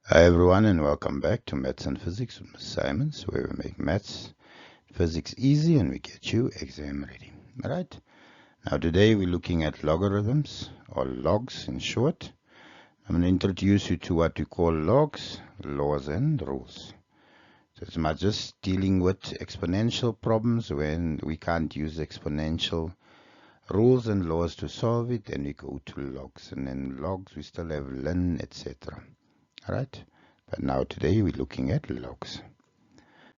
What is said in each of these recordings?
Hi everyone and welcome back to Maths and Physics with Ms. Simons, where we make maths, physics easy and we get you exam ready. Alright, now today we're looking at logarithms, or logs in short. I'm going to introduce you to what we call logs, laws and rules. So it's not just dealing with exponential problems when we can't use exponential rules and laws to solve it, then we go to logs, and then logs we still have ln, etc. Alright, but now today we're looking at logs.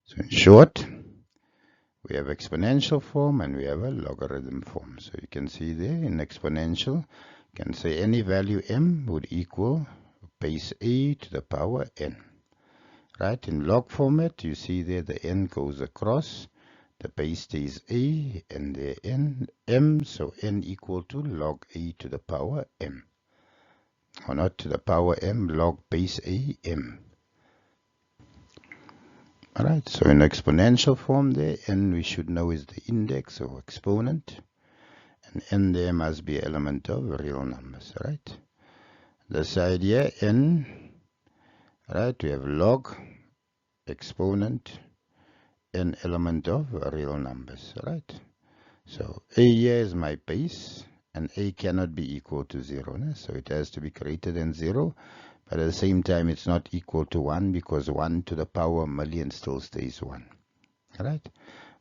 So in short, we have exponential form and we have a logarithm form. So you can see there in exponential, you can say any value m would equal base a to the power n. Right, in log format, you see there the n goes across, the base stays a and the n m, so n equal to log a to the power m. Or not to the power m, log base a m. Alright, so in exponential form there, n we should know is the index or exponent, and n there must be element of real numbers, right? This side here, n, right, we have log, exponent, n element of real numbers, right? So a here is my base, and a cannot be equal to 0, so it has to be greater than 0. But at the same time, it's not equal to 1 because 1 to the power million still stays 1. Right?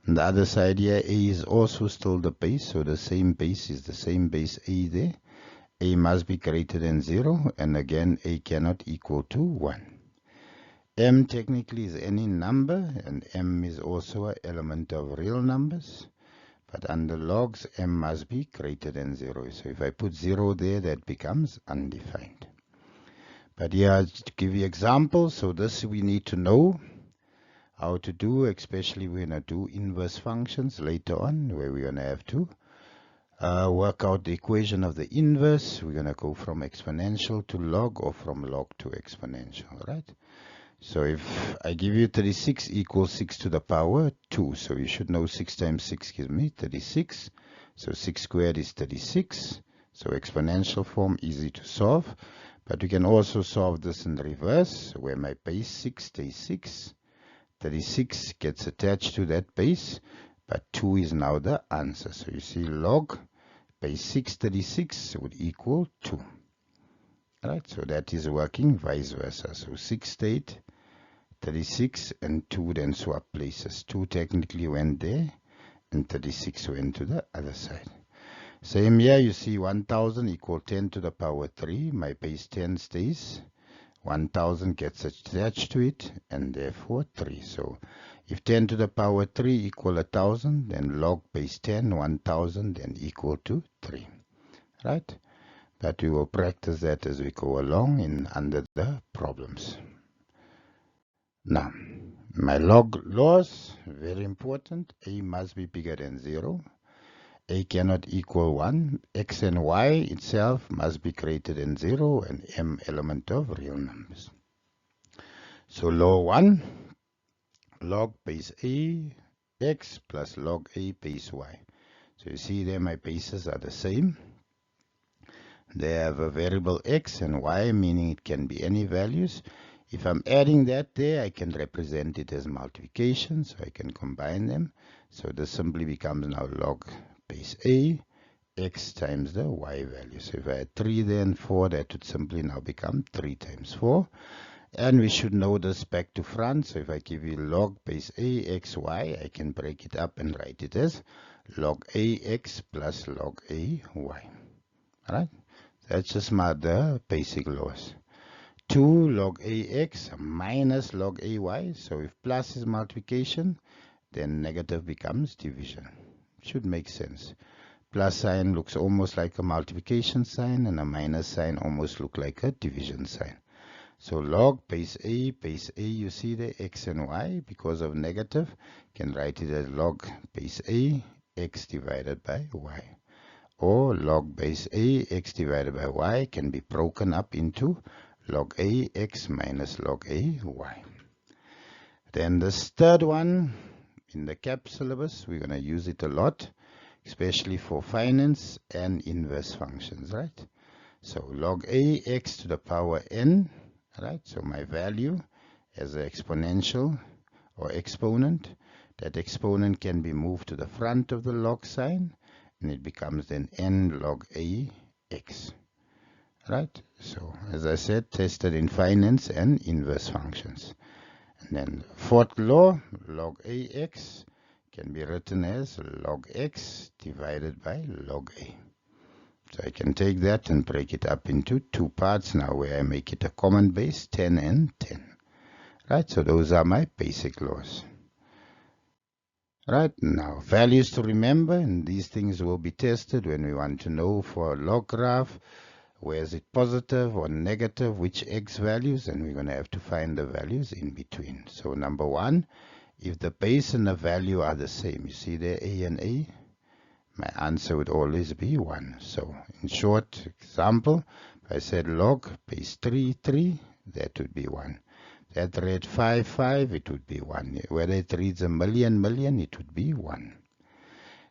On the other side here, a is also still the base, so the same base is the same base a there. A must be greater than 0, and again, a cannot equal to 1. M technically is any number, and m is also an element of real numbers. But under logs, m must be greater than 0. So if I put 0 there, that becomes undefined. But yeah, to give you examples, so this we need to know how to do, especially we're going to do inverse functions later on, where we're going to have to work out the equation of the inverse. We're going to go from exponential to log or from log to exponential, right? So if I give you 36 equals 6 to the power 2, so you should know 6 times 6 gives me 36. So 6 squared is 36. So exponential form, easy to solve. But we can also solve this in reverse, where my base 6 stays 6. 36 gets attached to that base, but 2 is now the answer. So you see log base 636 would equal 2. Alright, so that is working vice versa. So 6 stayed, 36 and 2 then swap places. 2 technically went there and 36 went to the other side. Same here, you see 1000 equal 10 to the power 3. My base 10 stays. 1000 gets attached to it, and therefore 3. So if 10 to the power 3 equal 1000, then log base 10, 1000, then equal to 3. Right? But we will practice that as we go along under the problems. Now, my log laws, very important. A must be bigger than 0. A cannot equal 1. X and Y itself must be greater than 0, and M element of real numbers. So law 1, log base A X plus log A base Y. So you see there my bases are the same. They have a variable X and Y, meaning it can be any values. If I'm adding that there, I can represent it as multiplication, so I can combine them. So this simply becomes now log base A X times the Y value. So if I had 3 there and 4, that would simply now become 3 times 4. And we should know this back to front. So if I give you log base A X Y, I can break it up and write it as log A X plus log A Y. Alright? That's just the basic laws. 2 log AX minus log AY. So if plus is multiplication, then negative becomes division. Should make sense. Plus sign looks almost like a multiplication sign, and a minus sign almost look like a division sign. So log base A, you see the X and Y, because of negative, can write it as log base A, X divided by Y. Or log base A, X divided by Y can be broken up into log A, X minus log A, Y. Then this third one, in the CAP syllabus, we're going to use it a lot, especially for finance and inverse functions, right? So log A, X to the power N, right? So my value as an exponential or exponent, that exponent can be moved to the front of the log sign, and it becomes then n log a x, right? So as I said, tested in finance and inverse functions. And then fourth law, log ax can be written as log x divided by log a. So I can take that and break it up into two parts now, where I make it a common base, 10 and 10. Right, so those are my basic laws. Right, now values to remember, and these things will be tested when we want to know for a log graph, where is it positive or negative, which x values, and we're going to have to find the values in between. So number one, if the base and the value are the same, you see there a and a, my answer would always be 1. So in short example, if I said log base 3, 3, that would be 1. That read 5, 5, it would be 1. Whether it reads a million, million, it would be 1.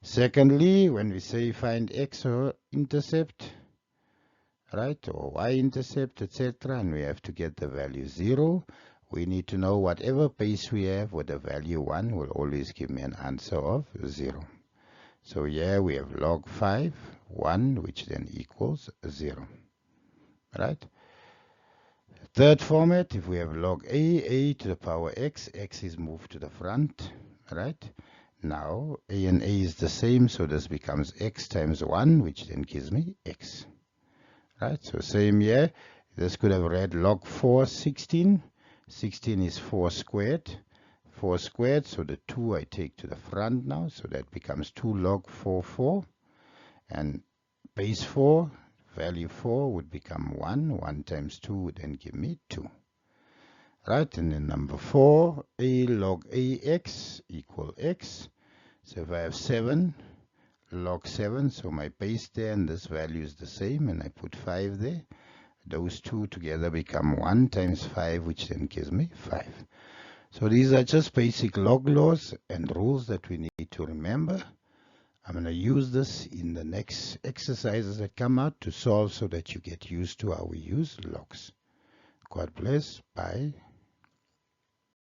Secondly, when we say find x or intercept, right, or y-intercept, etc., and we have to get the value 0, we need to know whatever base we have with the value 1 will always give me an answer of 0. So here we have log 5, 1, which then equals 0. Right? Third format, if we have log a to the power x, x is moved to the front. Right? Now, a and a is the same, so this becomes x times 1, which then gives me x. Right? So same here. This could have read log 4, 16. 16 is 4 squared. 4 squared, so the 2 I take to the front now, so that becomes 2 log 4, 4. And base 4, value 4 would become 1. 1 times 2 would then give me 2. Right, and then number 4, a log ax equal x. So if I have 7, log 7, so my base there and this value is the same, and I put 5 there. Those two together become 1 times 5, which then gives me 5. So these are just basic log laws and rules that we need to remember. I'm going to use this in the next exercises that come out to solve, so that you get used to how we use logs. God bless. Bye.